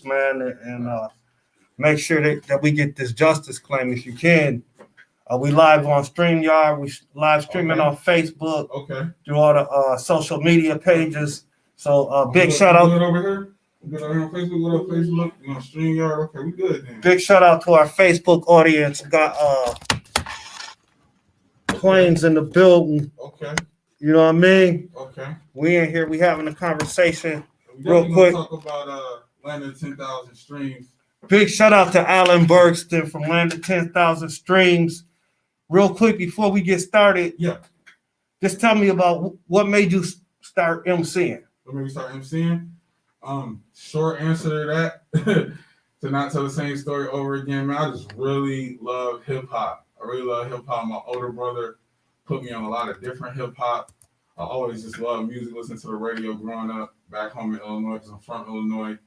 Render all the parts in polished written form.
man, and make sure that we get this justice claim if you can. We live on StreamYard. We live streaming on Facebook through all the social media pages. So big shout out. Good over here. Good over here on Facebook. What up, Facebook? You on StreamYard? Okay, we good then. Big shout out to our Facebook audience. We got Twain's in the building. Okay. You know what I mean? Okay. We in here. We having a conversation. We Real quick. Talk about Land of 10,000 Streams. Big shout out to Alan Bergston from Land of 10,000 Streams. Real quick before we get started, just tell me about what made you start MCing. What made me start MCing? Short answer to that, to not tell the same story over again, man. I just really love hip hop. I really love hip hop. My older brother put me on a lot of different hip hop. I always just loved music, listening to the radio growing up back home in Illinois because I'm from Illinois.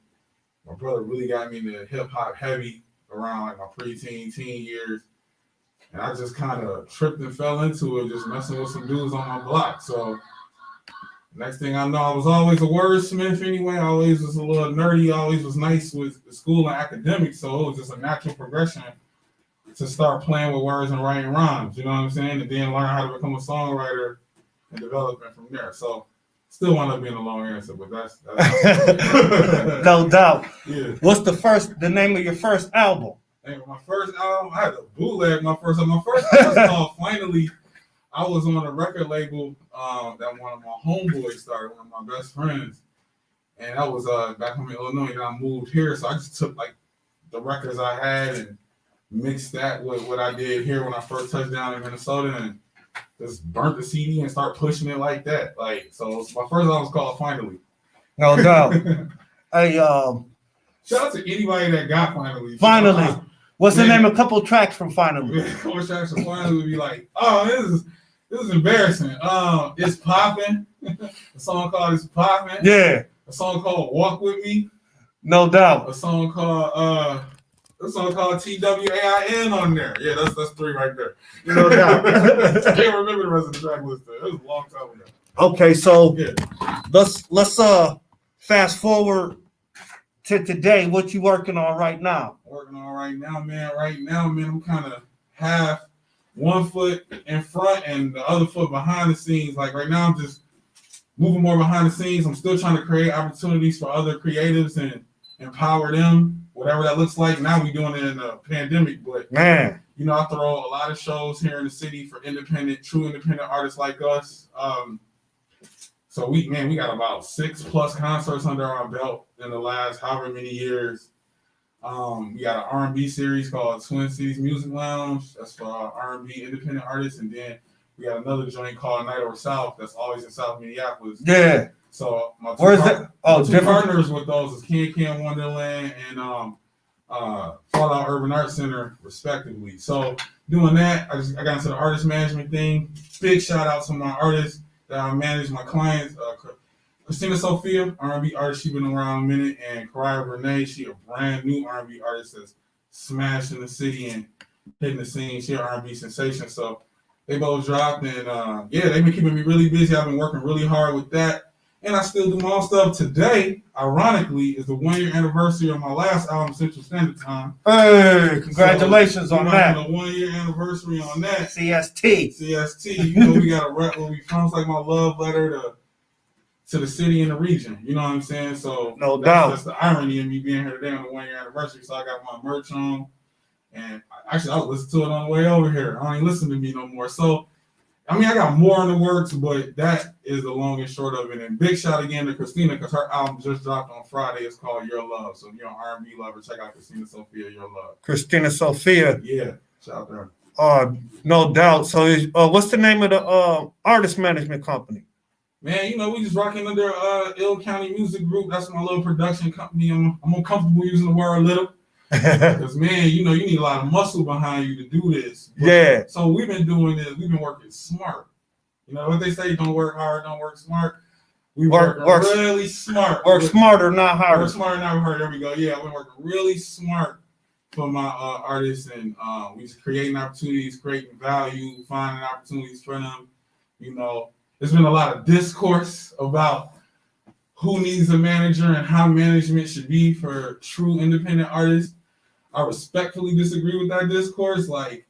My brother really got me into hip hop heavy around like my preteen, teen years. And I just kind of tripped and fell into it, just messing with some dudes on my block. So next thing I know, I was always a wordsmith anyway. I always was a little nerdy. I always was nice with school and academics. So it was just a natural progression to start playing with words and writing rhymes. You know what I'm saying? And then learn how to become a songwriter and develop it from there. So still wound up being a long answer, but that's no doubt. Yeah. What's the name of your first album? And my first album, I had to bootleg my first album. My first album was called Finally. I was on a record label that one of my homeboys started, one of my best friends. And that was back home in Illinois, and I moved here. So I just took like the records I had and mixed that with what I did here when I first touched down in Minnesota and just burnt the CD and start pushing it like that. So my first album was called Finally. No doubt. Hey, shout out to anybody that got Finally. Finally. What's the name of a couple tracks from Finally? A couple tracks from Finally would be like, oh, this is embarrassing. It's Poppin'. A song called It's Poppin'. Yeah. A song called Walk With Me. No doubt. A song called TWAIN on there. Yeah, that's three right there. No doubt. I can't remember the rest of the track list though. It was a long time ago. Okay, so let's fast forward to today. What you working on right now? Right now, man, I'm kind of half one foot in front and the other foot behind the scenes. Like right now, I'm just moving more behind the scenes. I'm still trying to create opportunities for other creatives and empower them, whatever that looks like. Now we're doing it in a pandemic, but man, I throw a lot of shows here in the city for true independent artists like us. So we got about 6+ concerts under our belt in the last however many years. We got an R&B series called Twin Cities Music Lounge. That's for R&B independent artists. And then we got another joint called Night Over South. That's always in South Minneapolis. Yeah. So my two partners with those is Can Wonderland and Fallout Urban Arts Center, respectively. So doing that, I got into the artist management thing. Big shout out to my artists that I manage, my clients. Christina Sophia, R&B artist, she been around a minute, and Karaya Renee, she a brand new R&B artist that's smashed in the city and hitting the scene. She an R&B sensation, so they both dropped, and they've been keeping me really busy. I've been working really hard with that, and I still do my own stuff. Today, ironically, is the 1-year anniversary of my last album, Central Standard Time. Hey, congratulations on that. The 1-year anniversary on that. CST. We got a rap where we promise like my love letter to the city and the region, you know what I'm saying? So no doubt. That's the irony of me being here today on the 1-year anniversary. So I got my merch on, and actually I was listening to it on the way over here. I don't even listen to me no more. So I got more in the works, but that is the long and short of it. And big shout again to Christina because her album just dropped on Friday. It's called Your Love. So if you're an R&B lover, check out Christina Sophia, Your Love. Christina Sophia. Yeah, shout out there. No doubt. So what's the name of the artist management company? Man, we just rocking under Ill County Music Group. That's my little production company. I'm uncomfortable using the word little. Because, man, you need a lot of muscle behind you to do this. But, so we've been doing this. We've been working smart. You know what they say, don't work hard, don't work smart. We work really smart. Work smarter, not harder. Work smarter, not harder. There we go. Yeah, I've been working really smart for my artists. And we just creating opportunities, creating value, finding opportunities for them, There's been a lot of discourse about who needs a manager and how management should be for true independent artists. I respectfully disagree with that discourse. Like,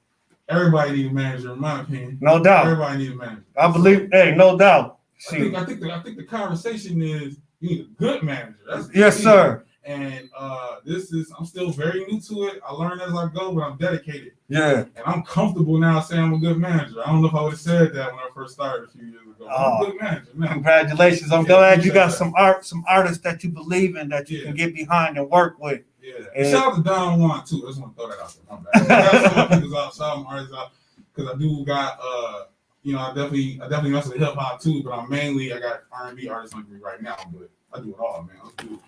everybody needs a manager, in my opinion. No doubt. Everybody needs a manager. I believe, hey, no doubt. I think the conversation is you need a good manager. That's yes, sir. And I'm still very new to it. I learn as I go, but I'm dedicated. Yeah. And I'm comfortable now saying I'm a good manager. I don't know if I would have said that when I first started a few years ago. I'm a good manager, man. Congratulations. I'm glad you got some artists that you believe in that you can get behind and work with. Yeah. And shout out to Don Juan too. I just want to throw that out there. My bad. I got some of my people out, shout some artists out, because I do got I definitely listen to hip hop too, but I got R&B artists under me right now, but I do it all, man. Let's do it.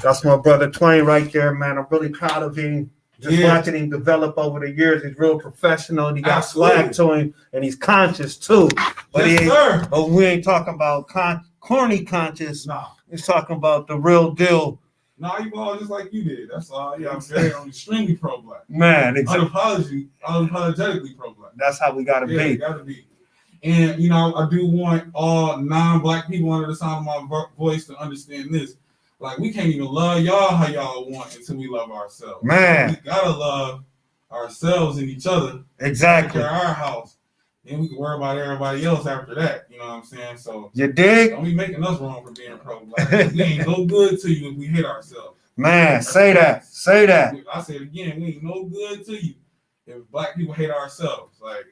That's my brother Twain right there, man. I'm really proud of him. Just watching him develop over the years. He's real professional. And he got swag to him, and he's conscious too. But but we ain't talking about corny conscious. Nah. He's talking about the real deal. Nah, you ball just like you did. That's all. Yeah, I'm extremely pro-black. Man, exactly. Unapologetically pro-black. That's how we gotta be. Gotta be. And I do want all non-black people under the sound of my voice to understand this. Like, we can't even love y'all how y'all want until we love ourselves. Man. We gotta love ourselves and each other. Exactly. Take care of our house. Then we can worry about everybody else after that. You know what I'm saying? So you dig? Don't be making us wrong for being pro-black. We ain't no good to you if we hate ourselves. Man, say that. Say that. I say it again, we ain't no good to you if black people hate ourselves. Like,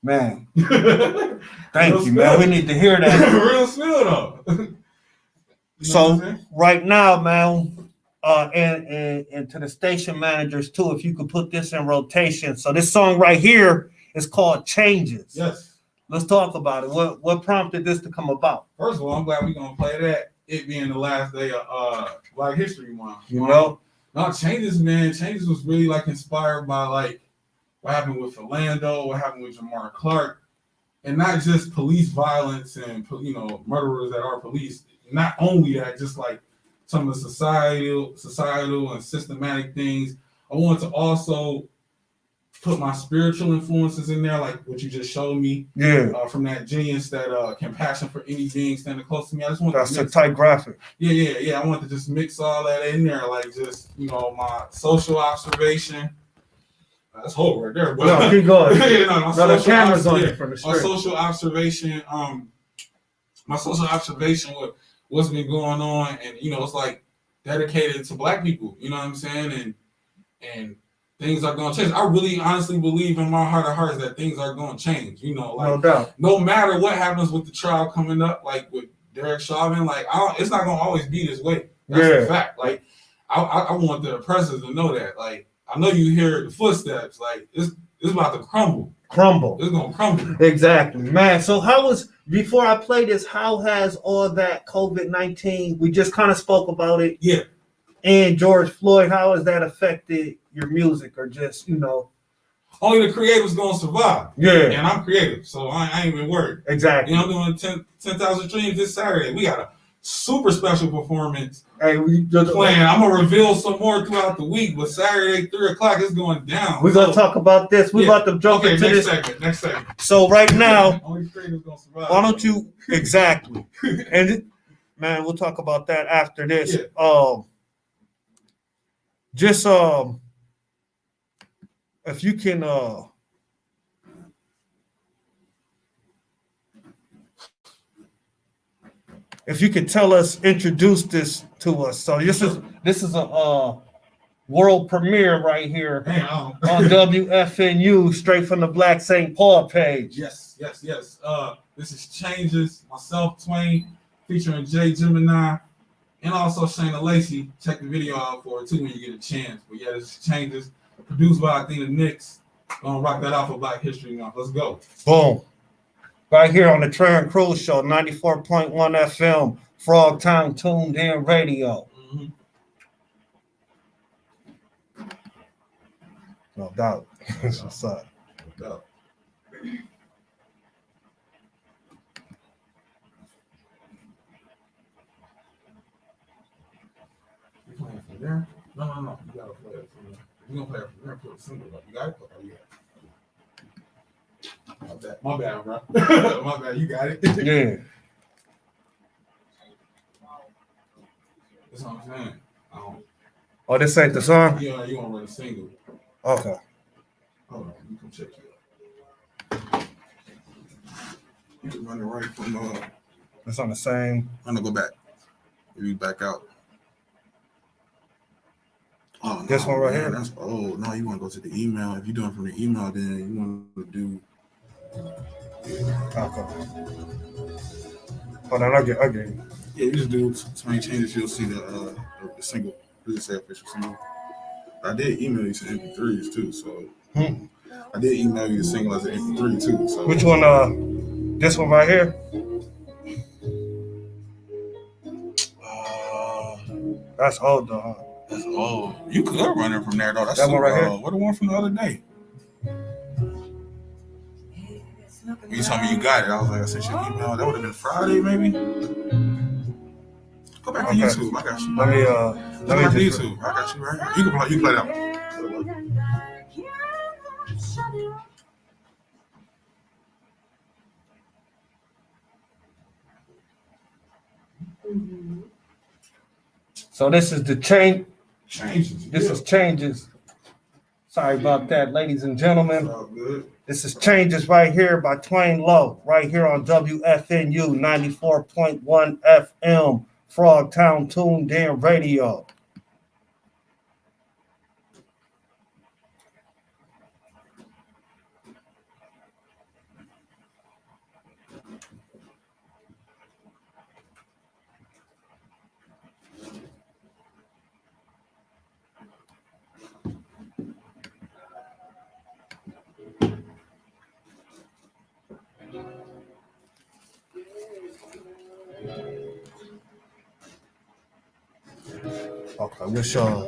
man. Thank you, man. We need to hear that. Real spill though. So right now, man, and to the station managers too, if you could put this in rotation. So this song right here is called Changes. Yes. Let's talk about it. What prompted this to come about? First of all, I'm glad we're gonna play that. It being the last day of Black History Month. You know? No, Changes, man. Changes was really like inspired by like what happened with Philando, what happened with Jamar Clark, and not just police violence and murderers that are police. Not only that, just like some of the societal and systematic things. I wanted to also put my spiritual influences in there, like what you just showed me. Yeah. From that genius, that compassion for any being standing close to me. I just want that's a tight graphic. Yeah. I want to just mix all that in there, like just my social observation. That's whole right there. But no, keep going. The camera's on it from the street. My social observation. With what's been going on, and it's like dedicated to Black people. You know what I'm saying? And things are going to change. I really honestly believe in my heart of hearts that things are going to change. No doubt. No matter what happens with the trial coming up, like with Derek Chauvin, like it's not going to always be this way. That's a fact. Like I want the oppressors to know that. Like, I know you hear the footsteps. Like it's about to crumble. It's gonna crumble. Exactly, man. So before I play this, how has all that COVID-19? We just kind of spoke about it. Yeah. And George Floyd, how has that affected your music, or just Only the creative's gonna survive. Yeah. And I'm creative, so I ain't even worried. Exactly. I'm doing 10,000 streams this Saturday. We got a super special performance. Hey, we just playing. I'm gonna reveal some more throughout the week, but Saturday 3:00 it's going down. We're gonna talk about this. We're about to jump into this next segment. So right now, only creative's gonna survive. Why don't you exactly? And man, we'll talk about that after this. Yeah. If you can introduce this to us. So this is a world premiere right here on WFNU, straight from the Black St. Paul page. Yes. This is Changes, myself, Twain, featuring Jay Gemini, and also Shayna Lacey. Check the video out for it too when you get a chance. But yeah, this is Changes, produced by Athena Nix. Gonna rock that out for Black History Month. Let's go. Boom. Right here on the Trahern Crews Show, 94.1 FM, Frogtown Tuned In Radio. Mm-hmm. No doubt. That's what's up. No doubt. You playing from there? No. You gotta play it from there. We're gonna play it from there. Put a single up. You got it? Oh, yeah. My bad, bro. My bad. You got it. Yeah. That's what I'm saying. Oh, this ain't the song? Yeah, you want to run a single. Okay. Hold on, you can check it. You can run it right from It's on the same. I'm gonna go back. Maybe back out. Oh, no, this one right here? That's old. No, you want to go to the email. If you're doing from the email, then you want to do. Okay. Hold on, I get you. Yeah, you just do so many changes. You'll see the single. Does it say official single? I did email you some MP3s too, so I did email you the single as an MP3 too. So which one? This one right here? That's old though, huh? That's old. You could run it from there though. That's that one right here. What the one from the other day? You told me you got it. I was like, I sent you an email. That would have been Friday, maybe. Go back to YouTube. I got you. Let me just YouTube. I got you right here. You can play that one. So this is the change. Changes. This is Changes. Sorry about that, ladies and gentlemen. All good. This is Changes right here by Twain Low, right here on WFNU 94.1 FM, Frogtown Tuned In Radio. Okay, we'll show.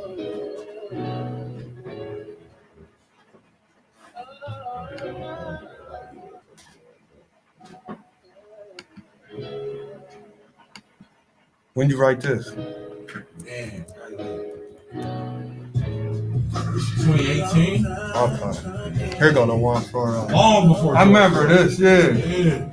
When you write this? Man, 2018. Okay. Here go the one for. Long before. I remember this. Yeah.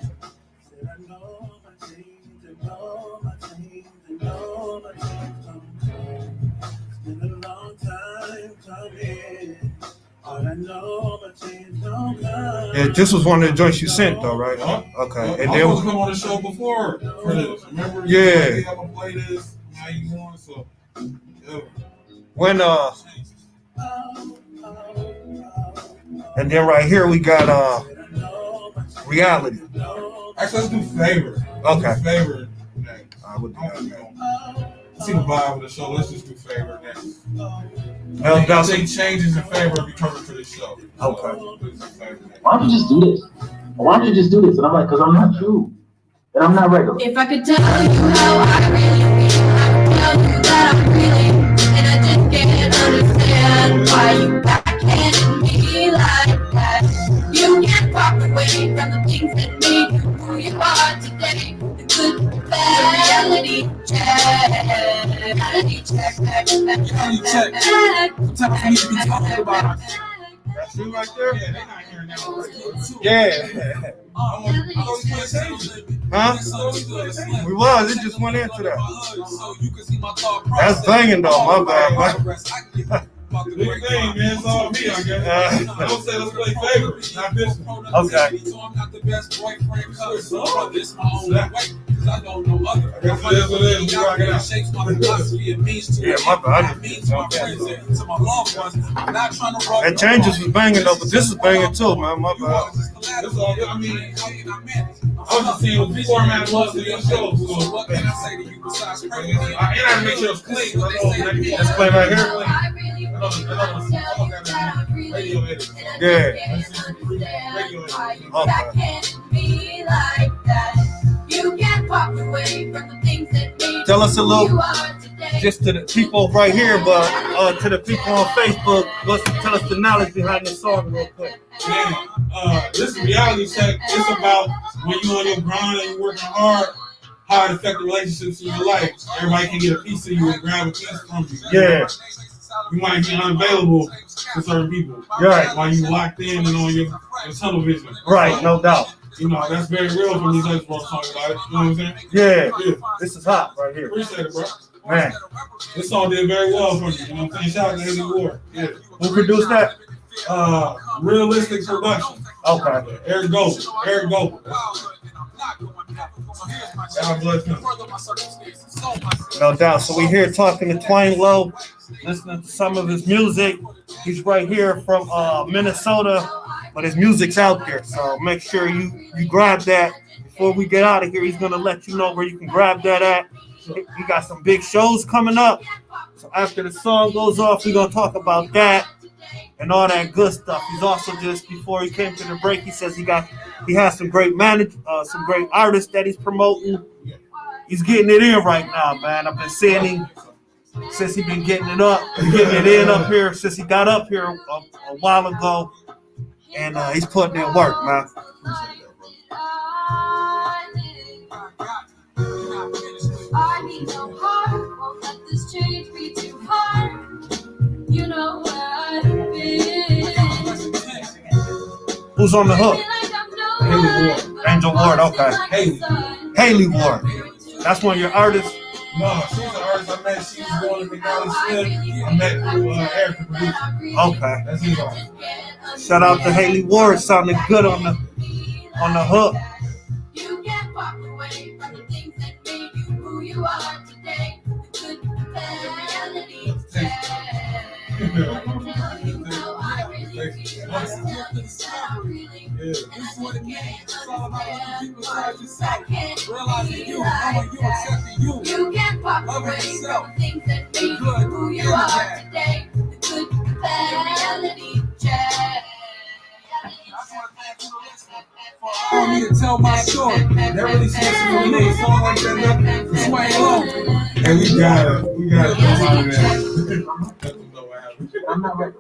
Yeah, this was one of the joints you sent though, right? Okay. And I then was come on the show before for this. Remember? Yeah. I'm gonna play this. How you doing? So yeah. When and then right here we got Reality. Actually, let's do Favorite. Okay. Favorite. I would do that. See the vibe of the show. Let's just do Favorite next. I think Changes in Favorite be perfect for this show. Okay. Why don't you just do this? Why don't you just do this? And I'm like, because I'm not you. And I'm not regular. If I could tell you how I really feel, I would tell you that I'm really, and I just can't understand why you backhand me like that. You can't walk away from the things that made you who you are today. The good, the bad, reality check, reality check, Reality check. What type of things you be talking about? That's you right there? Yeah, they not hearing that. Yeah. Huh? We was. It just went into that. That's banging though. My bad. Big thing, man. It's all me, I guess. Don't say let's play Favorite. Not this one. Okay. So I'm not the best boyfriend, cause this my own way, cause I don't know other. That's what it is. It shapes my philosophy. It means to Yeah, my bad. It means to my friends and to my loved ones. I'm not trying to roll. That Changes was banging though, but this is banging too, man. My bad. That's all good. I mean, I was just seeing what the format was to your show. So what can I say to you besides crazy? and I had to make sure it's clean. Let's play right here. Radio edit. Yeah. Tell us a little, just to the people right here, but to the people on Facebook, tell us the knowledge behind the song real quick. Man, this reality check. It's about when you on your grind and you working hard, how it affects the relationships in your life. Everybody can get a piece of you and grab a piece from you. Yeah. You might be unavailable to certain people. Right. While you locked in and on your tunnel vision. Right, no doubt. You know, that's very real from these other folks talking about it. You know what I'm saying? Yeah. This is hot right here. Appreciate it, bro. Man, This song did very well for you. You know what I'm saying? Shout out to Haley Ward. Yeah. who produced that? Realistic production. Okay. Eric Goble. Eric Goble. God bless him. No doubt. So we're here talking to Twain Lowe, listening to some of his music. He's right here from Minnesota, but his music's out there. So make sure you grab that before we get out of here. He's gonna let you know where you can grab that at. He got some big shows coming up. So after the song goes off, we're gonna talk about that and all that good stuff. He's also just before he came to the break, he says he has some great some great artists that he's promoting. He's getting it in right now, man. I've been seeing him since he's been getting it in up here since he got up here a while ago, and he's putting in work, man. I need no heart, won't let this change be too hard. You know where I've been. Who's on the hook? Haley Ward. Angel Ward, okay. Haley Ward. That's one of your artists? No, she's an artist I met. She was going to McNally Smith. I met through Eric, the producer. Okay. That's his artist. Shout out to Haley Ward, sounding good on the hook. You can't walk away from the things that made you who you are today. The good, the bad, reality check. I tell you how I really feel. I tell you that I really and I just can't understand why I can't Realizing be you, like knowing you, that. accepting you. You can't walk away from the things that made you who you are today. The good, the bad, reality check. For me to tell my story. That really says to me, a song like that, Twain Lowe. And we gotta come out of that. I'm not ready.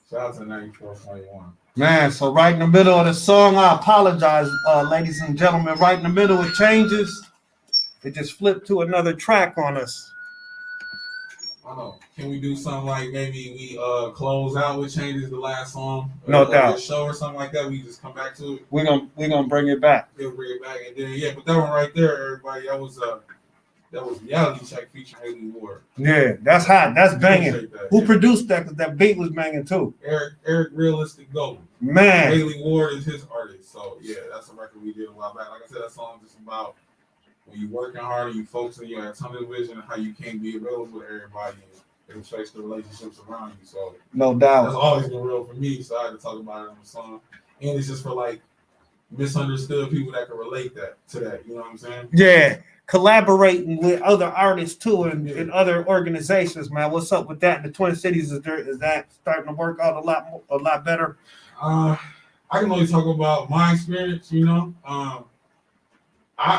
Shout out to 94.1. Man, so right in the middle of the song, I apologize, ladies and gentlemen. Right in the middle, it changes. It just flipped to another track on us. I don't know. Can we do something like maybe we close out with changes the last song? No or doubt. A show or something like that. We just come back to it. We're gonna bring it back. We'll bring it back and then but that one right there, everybody, that was Reality Check featuring Haley Ward. Yeah, that's hot. That's banging. Appreciate that, Who yeah. produced that? Because that beat was banging too. Eric Realistic Gold. Man, Haley Ward is his artist. So yeah, that's a record we did a while back. Like I said, that song is just about when you working hard and you focusing, you have tunnel vision and how you can't be available to everybody and face the relationships around you. So no that's doubt. always been real for me. So I had to talk about it on the song. And it's just for like misunderstood people that can relate to that. You know what I'm saying? Yeah, collaborating with other artists too and other organizations, man. What's up with that in the Twin Cities? Is that starting to work out a lot better? I can only talk about my experience, you know. I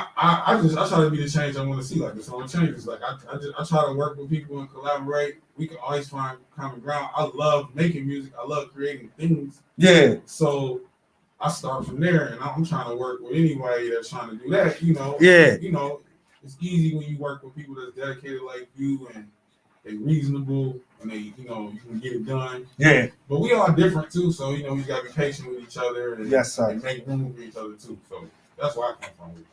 try to be the change I want to see. Like, it's on changes. Like I try to work with people and collaborate. We can always find common ground. I love making music. I love creating things. Yeah. So I start from there, and I'm trying to work with anybody that's trying to do that. You know. Yeah. You know, it's easy when you work with people that's dedicated like you and they reasonable and they, you know, you can get it done. Yeah. But we all different too, so you know we gotta be patient with each other and, Yes, sir. and make room for each other too. So that's where I come from.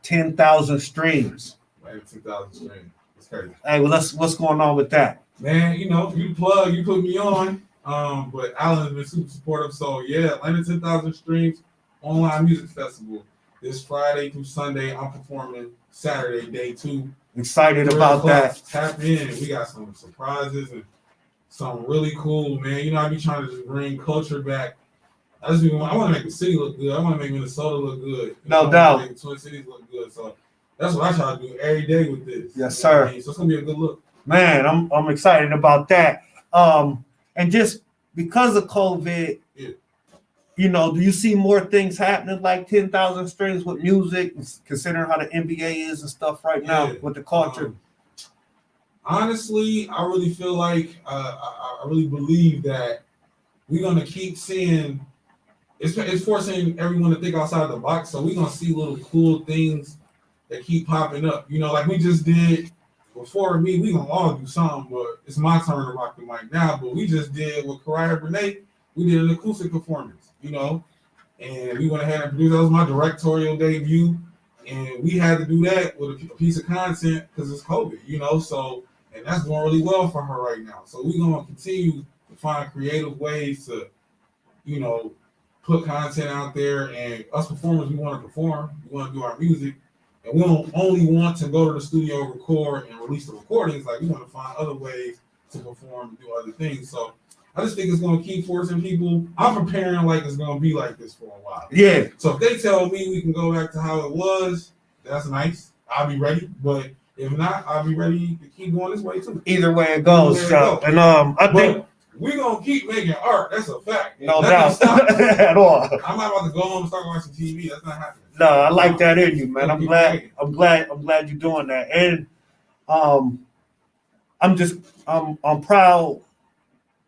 10,000 streams. Man, 2,000 streams. It's crazy. Hey, well, what's going on with that? Man, you know, you put me on. But Alan has been super supportive. So yeah, Atlanta 10,000 streams online music festival. This Friday through Sunday, I'm performing Saturday, day 2. Excited about that. Tap in. We got some surprises and some really cool, man. You know, I be trying to just bring culture back. I want to make the city look good. I want to make Minnesota look good. No doubt. Make the Twin Cities look good. So that's what I try to do every day with this. Yes, sir. So it's gonna be a good look. Man, I'm excited about that. And just because of COVID, you know, do you see more things happening like 10,000 streams with music, considering how the NBA is and stuff right now with the culture? Honestly, I really feel like I really believe that we're gonna keep seeing. It's forcing everyone to think outside the box. So we're gonna see little cool things that keep popping up. You know, like we just did before me. We gonna all do something, but it's my turn to rock the mic now. But we just did with Karaya Renee. We did an acoustic performance. You know, and we went ahead and produced. That was my directorial debut. And we had to do that with a piece of content because it's COVID, you know. So, and that's going really well for her right now. So we're gonna continue to find creative ways to, you know, put content out there. And us performers, we want to perform. We want to do our music, and we don't only want to go to the studio, record, and release the recordings. Like we want to find other ways to perform and do other things. So I just think it's gonna keep forcing people. I'm preparing like it's gonna be like this for a while. Yeah. So if they tell me we can go back to how it was, that's nice. I'll be ready. But if not, I'll be ready to keep going this way too. Either way it goes. So, and I think we're gonna keep making art. That's a fact. No doubt at all. I'm not about to go home and start watching TV. That's not happening. No, I like that in you, man. I'm glad you're doing that. And I'm proud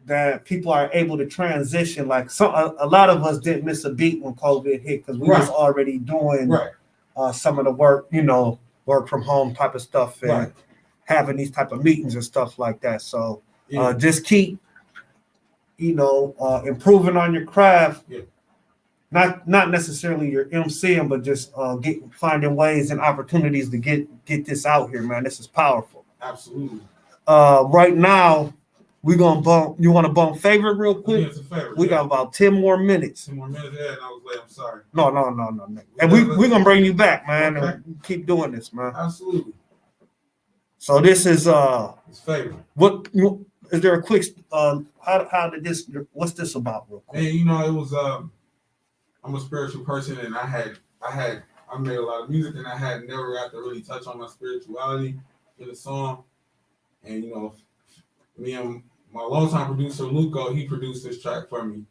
that people are able to transition. Like a lot of us didn't miss a beat when COVID hit because we was already doing some of the work, you know, work from home type of stuff and having these type of meetings and stuff like that. So just keep, you know, improving on your craft. Yeah. Not necessarily your MCing, but just finding ways and opportunities to get this out here, man. This is powerful. Absolutely. Right now, we're gonna bump. You want to bump favorite real quick? Yeah, it's a favorite. We got about 10 more minutes. 10 more minutes. Yeah, and I was late. I'm sorry. No. And we're gonna bring you back, man, and keep doing this, man. Absolutely. So this is it's favorite. What is there a quick how did this? What's this about, real quick? And you know, it was I'm a spiritual person, and I made a lot of music, and I had never got to really touch on my spirituality in a song. And you know, me and my longtime producer Luco, he produced this track for me,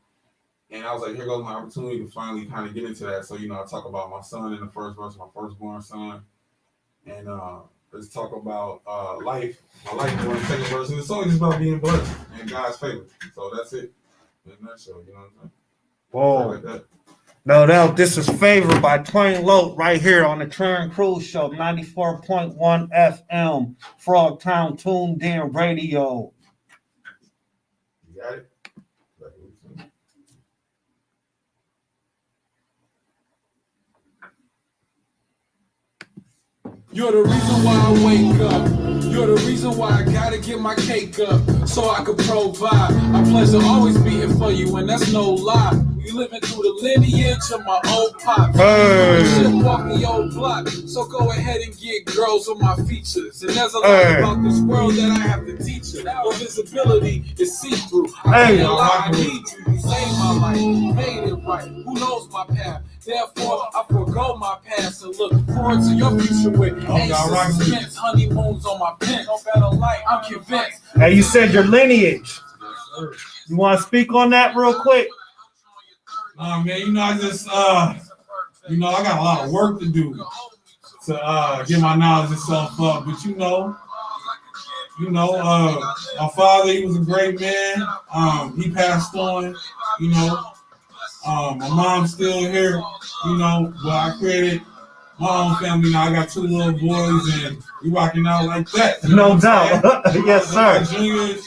and I was like, here goes my opportunity to finally kind of get into that. So you know, I talk about my son in the first verse, my firstborn son, and let's talk about life, my life during the second verse, and the song is about being blessed and God's favor. So that's it in a nutshell. You know what I'm saying? Whoa. Like that. No doubt, this is Favor by Twain right here on the Trahern Crews Show, 94.1 FM, Frogtown Tuned In Radio. You got it? You're the reason why I wake up. You're the reason why I gotta get my cake up so I can provide. My pleasure always beating for you, and that's no lie. You living through the lineage of my old pop. Shit walking your block, so go ahead and get girls with my features. And there's a lot about this world that I have to teach you. No visibility is see-through. I need you. You saved my life, made it right. Who knows my path? Therefore, I forgo my past and look forward to your future with suspense, honeymoons on my pen. No better life, I'm convinced. Now you said your lineage. You want to speak on that real quick? Man, you know, I just, you know, I got a lot of work to do to get my knowledge and self up. But you know, my father, he was a great man. He passed on. You know, my mom's still here. You know, but I created my own family. Now I got 2 little boys, and we rocking out like that. No doubt. Yes, sir. Juniors,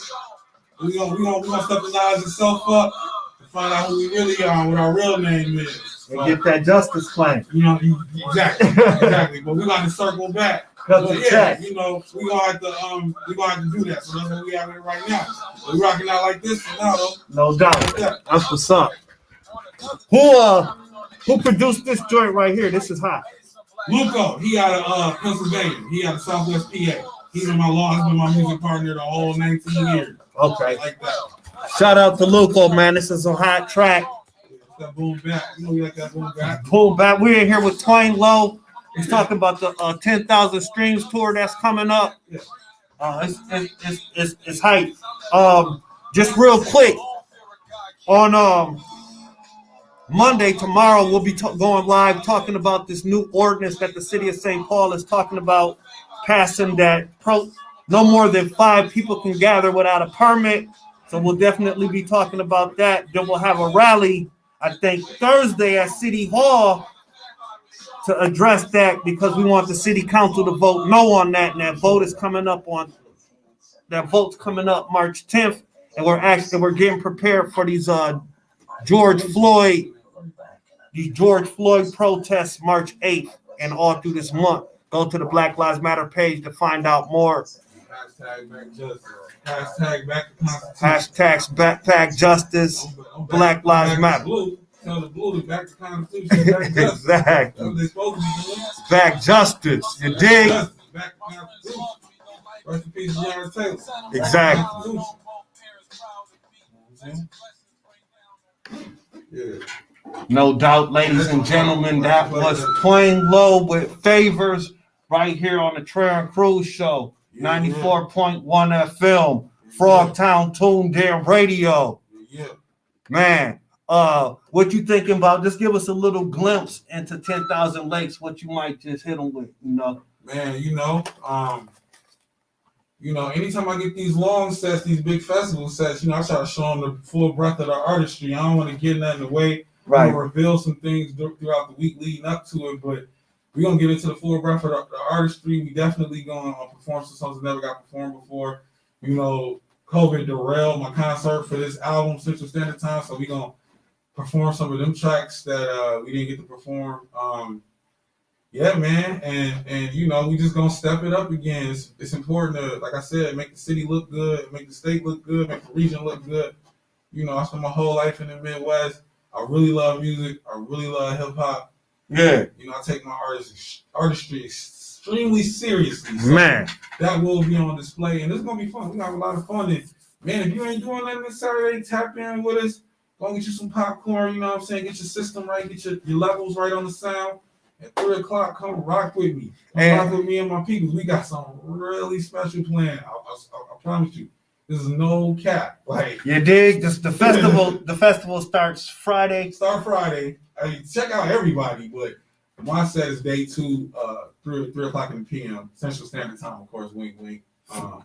we gonna step the knowledge and self up. Find out who we really are, what our real name is. And get that justice claim. You know, exactly. But we're gonna circle back. Yeah, you know, we're gonna have to do that. So that's what we have here right now. We're rocking out like this for now, though. No doubt. That's what's up. Who produced this joint right here? This is hot. Luco, he out of Pennsylvania. He out of Southwest PA. He's been my music partner the whole 19 years. Okay. Like that. Shout out to Luco, man. This is a hot track. That boom back. You know, you like that boom back. Boom back. We're in here with Twain Low. He's talking about the 10,000 Streams tour that's coming up. It's hype. Just real quick, on Monday, tomorrow, we'll be going live talking about this new ordinance that the city of St. Paul is talking about passing that no more than 5 people can gather without a permit. So we'll definitely be talking about that. Then we'll have a rally, I think, Thursday at City Hall to address that because we want the city council to vote no on that. And that vote's coming up March 10th. And we're getting prepared for these George Floyd protests March 8th. and all through this month. Go to the Black Lives Matter page to find out more. Hashtag back justice. Hashtag back the Constitution. Hashtags backpack justice. Black Lives Matter. Tell the blue to back the Constitution. Back justice. Exactly. That's what they're supposed to be doing. Back justice. You dig? Justice. Back the Constitution. Rest in peace, John Taylor. Exactly. Yeah. No doubt, ladies and gentlemen, that was Twain Low with Favors right here on the Trahern Crews show, 94.1 FM, Frogtown Tuned In Radio. Yeah. Man, what you thinking about? Just give us a little glimpse into 10,000 Lakes, what you might just hit them with, Man, anytime I get these long sets, these big festival sets, I try to show them the full breadth of the artistry. I don't want to get nothing in the way. Right. I'm gonna reveal some things throughout the week leading up to it, but we're gonna get into the full breadth of the artistry. We definitely gonna perform some songs that never got performed before. COVID derailed my concert for this album, Central Standard Time, so we're gonna perform some of them tracks that we didn't get to perform. Yeah, man, and we just gonna step it up again. It's important to, like I said, make the city look good, make the state look good, make the region look good. I spent my whole life in the Midwest. I really love music. I really love hip hop. Yeah. I take my artistry extremely seriously. So Man. That will be on display, and it's gonna be fun. We have a lot of fun. And man, if you ain't doing nothing this Saturday, tap in with us. Go get you some popcorn. You know what I'm saying? Get your system right. Get your levels right on the sound. At 3:00, come rock with me. Rock with me and my people. We got something really special planned. I promise you. This is no cap. Like, you dig? The festival starts Friday. Start Friday. Check out everybody, but my set is day 2, 3:00 in the PM, Central Standard Time, of course. Wink, wink. So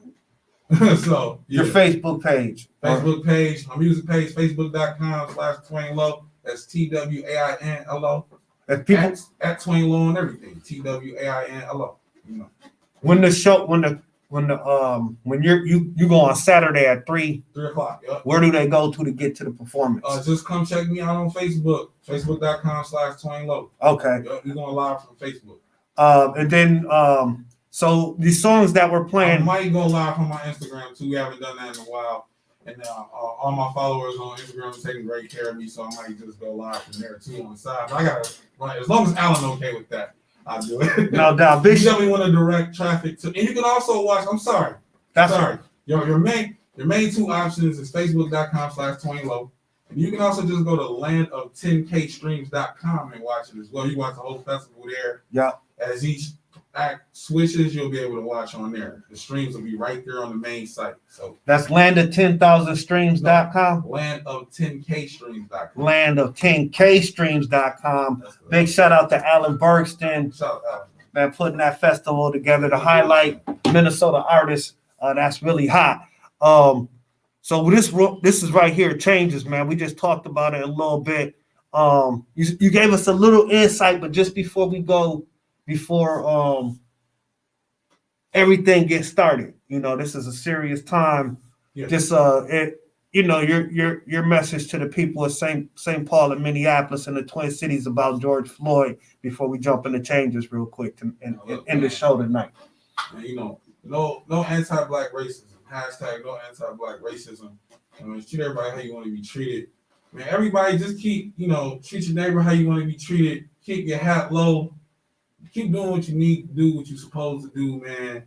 Your Facebook page. My music page, facebook.com/TwainLow. That's TWAINLO. If people at Twain Low and everything. TWAINLO. When you go on Saturday at 3:00. Yep. Where do they go to get to the performance? Just come check me out on Facebook. Facebook.com/TwainLow. Okay. Yep, we're going live from Facebook. And then so the songs that we're playing. I might go live on my Instagram too. We haven't done that in a while. And all my followers on Instagram are taking great care of me, so I might just go live from there too on the side. But I gotta, as long as Alan okay with that, I'll do it. No doubt. You definitely want to direct traffic to, and you can also watch. I'm sorry. Your main 2 options is Facebook.com/TwainLow, and you can also just go to landof10kstreams.com and watch it as well. You watch the whole festival there. Yeah. As each act switches, you'll be able to watch on there. The streams will be right there on the main site. So that's landof10,000streams.com. Landof10kstreams.com. Landof10kstreams.com. Big shout out to Alan Bergston. Shout out, man, putting that festival together to highlight Minnesota artists. That's really hot. So this is right here, Changes, man. We just talked about it a little bit. You gave us a little insight, but just before we go, before everything gets started, this is a serious time. Yeah. Just your message to the people of St. Paul and Minneapolis and the Twin Cities about George Floyd before we jump into Changes real quick and end the show tonight. No anti-black racism. Hashtag no anti-black racism. Treat everybody how you want to be treated. Man, everybody just keep, treat your neighbor how you want to be treated. Keep your hat low. Keep doing what you need to do, what you're supposed to do, man.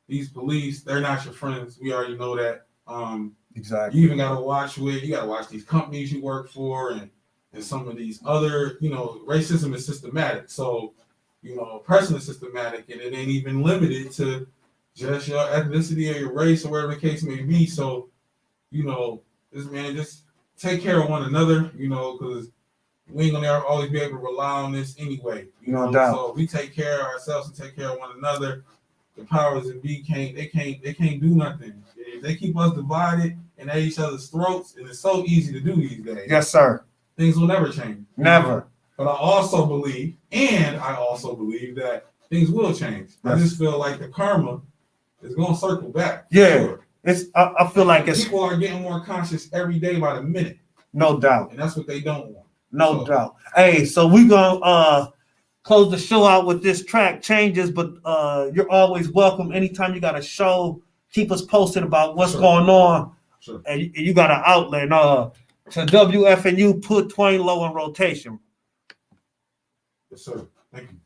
These police, they're not your friends. We already know that. Exactly. You even gotta watch these companies you work for and some of these other, racism is systematic. So, oppression is systematic, and it ain't even limited to just your ethnicity or your race or whatever the case may be. So, just take care of one another, because we ain't gonna always be able to rely on this anyway. No doubt. So we take care of ourselves and take care of one another. The powers that be can't do nothing. They keep us divided and at each other's throats, and it's so easy to do these days. Yes, sir. Things will never change. Never. But I also believe that things will change. Yes. I just feel like the karma is gonna circle back. Yeah. Sure. I feel like people are getting more conscious every day by the minute. No doubt. And that's what they don't want. No doubt. Hey, so we gonna close the show out with this track, Changes, but you're always welcome. Anytime you got a show, keep us posted about what's going on. Sure. And you got an outlet. To WFNU, put Twain low in rotation. Yes, sir. Thank you.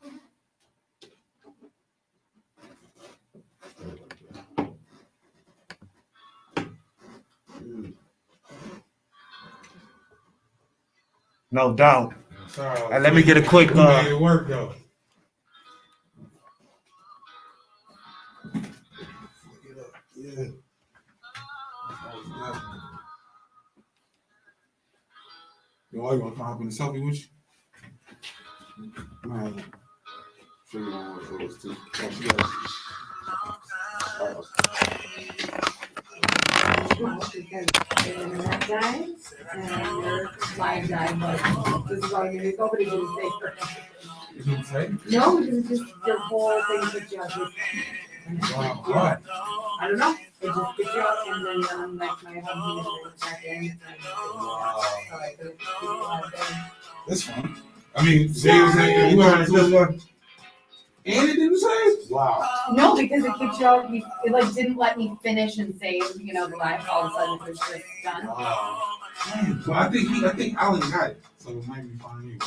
No doubt. Sorry, And let me get a quick. we made it work though. Yeah. You want to come hop in the selfie with you? Man, sure you don't want to show this too. Oh, she does. That guy and your live guy, but this is all you need. Nobody didn't say first. You didn't say? No, it was just your whole thing put you out. Wow. What? I don't know. It just put you out, and then like my husband was back in. Wow. So I could people out there. That's fun. I mean, Jay was saying, you went to this one. And it didn't say? Wow. No, because it kicked you out. It like didn't let me finish and save, the live. All of a sudden, it was just done. Wow. Well, I think Alan got it. So it might be fine you.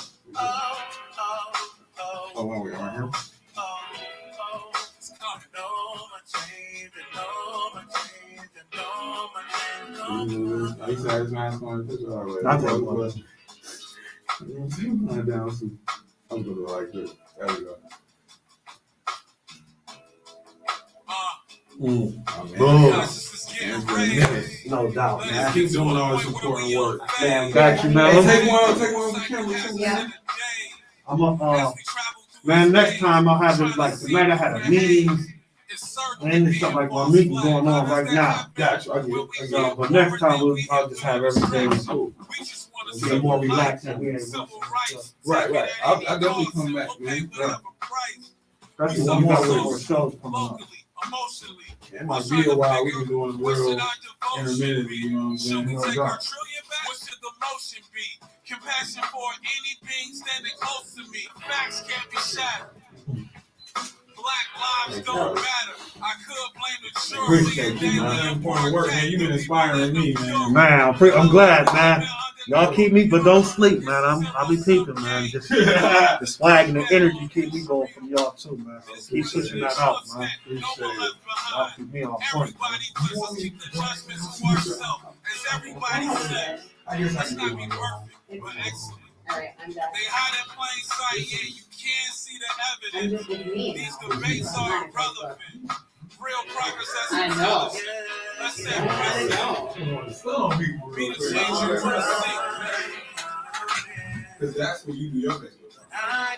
Oh, wait, right here. I used to have his mask on the picture already. That's what it was. Down, so I'm gonna go like this. There we go. Boom. No doubt, man. Keep doing all this important work. Man, got you, man. Hey, take one of the cameras. Yeah. I'm man, next time I'll have it like tonight I had a meeting and stuff like my meeting going on right now. Gotcha. I get it. But next time I'll just have everything cool. Be more relaxed and we ain't Right. I'll definitely come back, man. Especially one more shows coming up. It might be a while. We've been doing real intermittently, you know what I'm saying? What should the motion be? Compassion for any being standing close to me. Facts can't be shattered. Black lives don't matter. I could blame the jury. Appreciate you, man. Important work, man. You've been inspiring me, man. Man, I'm glad, man. Y'all keep me, but don't sleep, man. I'll be peeping, man. Just the swag and the energy keep me going from y'all too, man. So keep pushing that out, man. Appreciate it. Y'all keep me on point, man. Everybody the judgment of oneself. As everybody said, I guess I let's can not do be one. perfect, but excellent. All right, I'm done. They hide in plain sight, yeah, you can't see the I'm evidence. just with me. These debates are irrelevant. Real progress has I know. Let's say I know. be the change you want to see. Because that's what you do your best with. I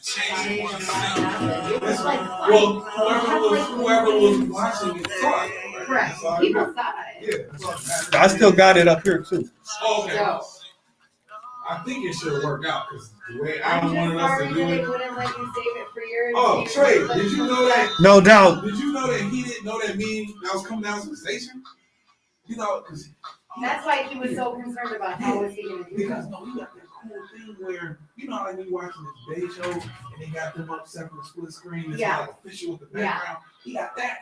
change you want to see. It's like Well, whoever was watching it saw it. correct. That's all that People matters. saw it. Yeah, that's all that matters. I still got it up here too. Okay. So I think it should work out because the way I I'm just wanted us to sorry do that they it. wouldn't let you save it for yours. Oh, Trey, did you know that? No doubt. Did you know that he didn't know that me that was coming down to the station? You know, because That's why he was so concerned about how was he going to do because that. no, he got that cool thing where you know, like when you watching this day show and they got them up separate split screen. It's Yeah. like official with the Yeah. background. He got that.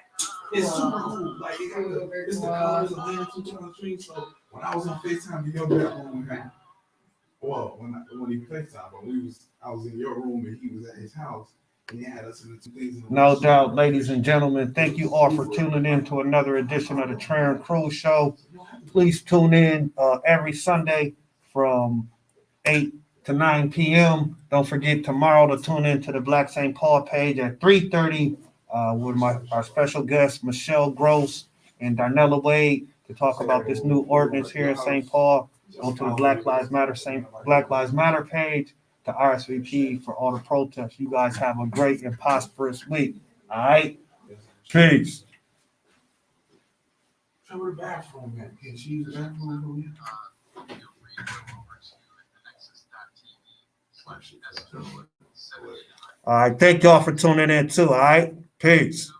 It's super cool. Like it got it's the colors of land two color streams. So when I was on FaceTime in your bedroom, well, when he FaceTime, but I was in your room and he was at his house. And he had us in the two things. No doubt, ladies and gentlemen. Thank you all for tuning in to another edition of the Trahern Crews show. Please tune in every Sunday from 8 to 9 p.m. Don't forget tomorrow to tune in to the Black St. Paul page at 3:30 with our special guests, Michelle Gross and Darnella Wade, to talk about this new ordinance here in St. Paul. Go to the Black Lives Matter page to RSVP for all the protests. You guys have a great and prosperous week. All right? Peace. Show her the bathroom, man. Can she use the bathroom for me? All right. Thank y'all for tuning in too. All right? Peace.